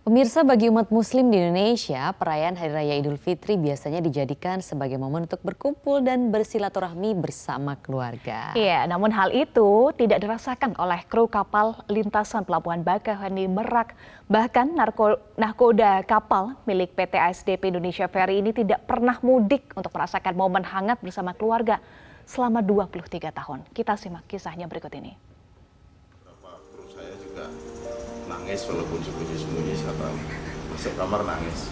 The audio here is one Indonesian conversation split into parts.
Pemirsa, bagi umat muslim di Indonesia, perayaan Hari Raya Idul Fitri biasanya dijadikan sebagai momen untuk berkumpul dan bersilaturahmi bersama keluarga. Iya, namun hal itu tidak dirasakan oleh kru kapal lintasan Pelabuhan Bakauheni Merak. Bahkan nahkoda kapal milik PT ASDP Indonesia Ferry ini tidak pernah mudik untuk merasakan momen hangat bersama keluarga selama 23 tahun. Kita simak kisahnya berikut ini. Kru saya juga nangis walaupun sembunyi-sembunyi, saya tahu. Masuk kamar nangis.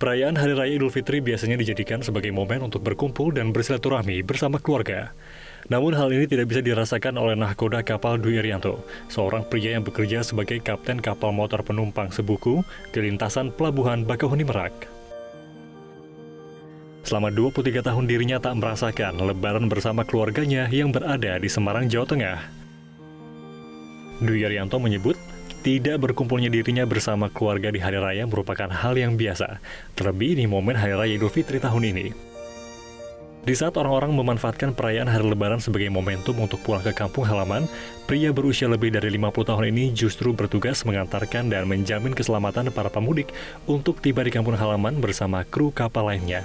Perayaan Hari Raya Idul Fitri biasanya dijadikan sebagai momen untuk berkumpul dan bersilaturahmi bersama keluarga. Namun hal ini tidak bisa dirasakan oleh nahkoda kapal Dwi Irianto, seorang pria yang bekerja sebagai kapten kapal motor penumpang Sebuku di lintasan Pelabuhan Bakauheni Merak. Selama 23 tahun dirinya tak merasakan lebaran bersama keluarganya yang berada di Semarang, Jawa Tengah. Dwi Irianto menyebut, tidak berkumpulnya dirinya bersama keluarga di Hari Raya merupakan hal yang biasa, terlebih di momen Hari Raya Idul Fitri tahun ini. Di saat orang-orang memanfaatkan perayaan Hari Lebaran sebagai momentum untuk pulang ke kampung halaman, pria berusia lebih dari 50 tahun ini justru bertugas mengantarkan dan menjamin keselamatan para pemudik untuk tiba di kampung halaman bersama kru kapal lainnya.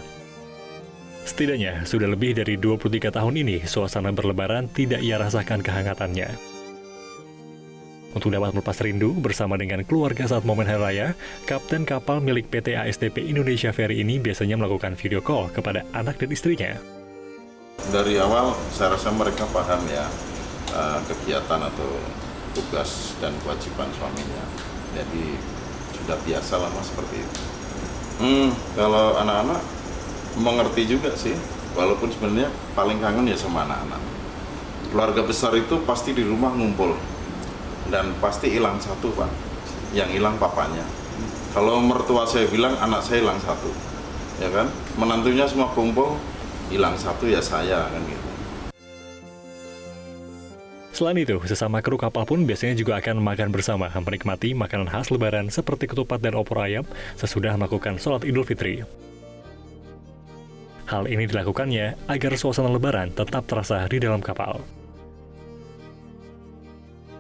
Setidaknya, sudah lebih dari 23 tahun ini, suasana berlebaran tidak ia rasakan kehangatannya. Untuk dapat melepas rindu bersama dengan keluarga saat momen Hari Raya, kapten kapal milik PT ASDP Indonesia Ferry ini biasanya melakukan video call kepada anak dan istrinya. Dari awal saya rasa mereka paham ya kegiatan atau tugas dan kewajiban suaminya. Jadi sudah biasa lama seperti itu. Kalau anak-anak mengerti juga sih, walaupun sebenarnya paling kangen ya sama anak-anak. Keluarga besar itu pasti di rumah ngumpul. Dan pasti hilang satu, Pak. Yang hilang papanya. Kalau mertua saya bilang anak saya hilang satu, ya kan? Menantunya semua kumpul, hilang satu ya saya, kan gitu. Selain itu, sesama kru kapal pun biasanya juga akan makan bersama, menikmati makanan khas Lebaran seperti ketupat dan opor ayam sesudah melakukan sholat Idul Fitri. Hal ini dilakukannya agar suasana Lebaran tetap terasa di dalam kapal.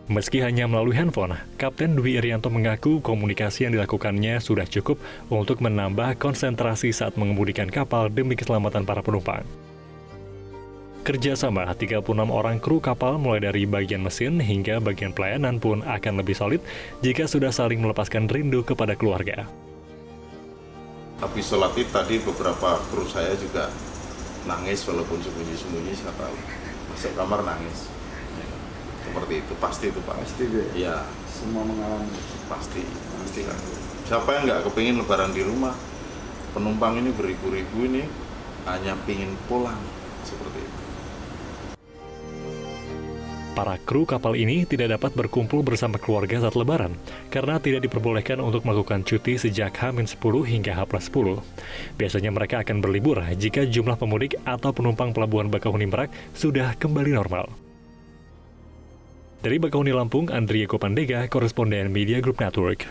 Meski hanya melalui handphone, Kapten Dwi Irianto mengaku komunikasi yang dilakukannya sudah cukup untuk menambah konsentrasi saat mengemudikan kapal demi keselamatan para penumpang. Kerjasama 36 orang kru kapal mulai dari bagian mesin hingga bagian pelayanan pun akan lebih solid jika sudah saling melepaskan rindu kepada keluarga. Tapi sholat Id tadi beberapa kru saya juga nangis walaupun sembunyi-sembunyi, saya tahu. Masuk kamar nangis. Seperti itu, pasti itu Pak. Pasti deh. Ya, Semua mengalami. pasti kan. Siapa yang nggak kepingin lebaran di rumah? Penumpang ini beribu-ribu ini hanya pingin pulang, seperti itu. Para kru kapal ini tidak dapat berkumpul bersama keluarga saat Lebaran karena tidak diperbolehkan untuk melakukan cuti sejak H-10 hingga H+10. Biasanya mereka akan berlibur jika jumlah pemudik atau penumpang Pelabuhan Bakauheni Merak sudah kembali normal. Dari Bakauheni, Lampung, Andriego Pandega, koresponden Media Group Network.